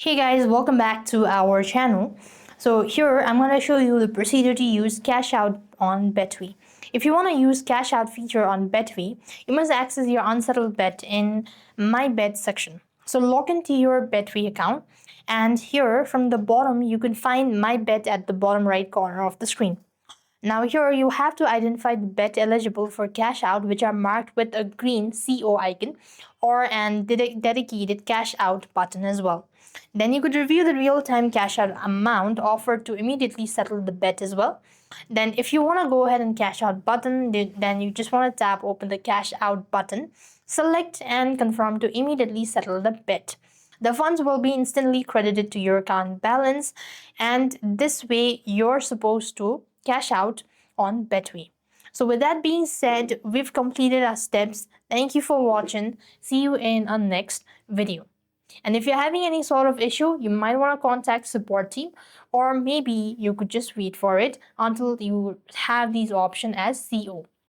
Hey guys, welcome back to our channel. So here I'm going to show you the procedure to use cash out on Betway. If you want to use cash out feature on Betway, you must access your unsettled bet in my bet section. So log into your Betway account, and here from the bottom you can find my bet at the bottom right corner of the screen. Now here you have to identify the bet eligible for cash out, which are marked with a green CO icon or an dedicated cash out button as well. Then you could review the real-time cash out amount offered to immediately settle the bet as well. Then if you want to go ahead and cash out button, then you just want to tap open the cash out button, select and confirm to immediately settle the bet. The funds will be instantly credited to your account balance, and this way you're supposed to cash out on Betway. So with that being said, we've completed our steps. Thank you for watching. See you in our next video. And if you're having any sort of issue, you might want to contact support team, or maybe you could just wait for it until you have these options as CO.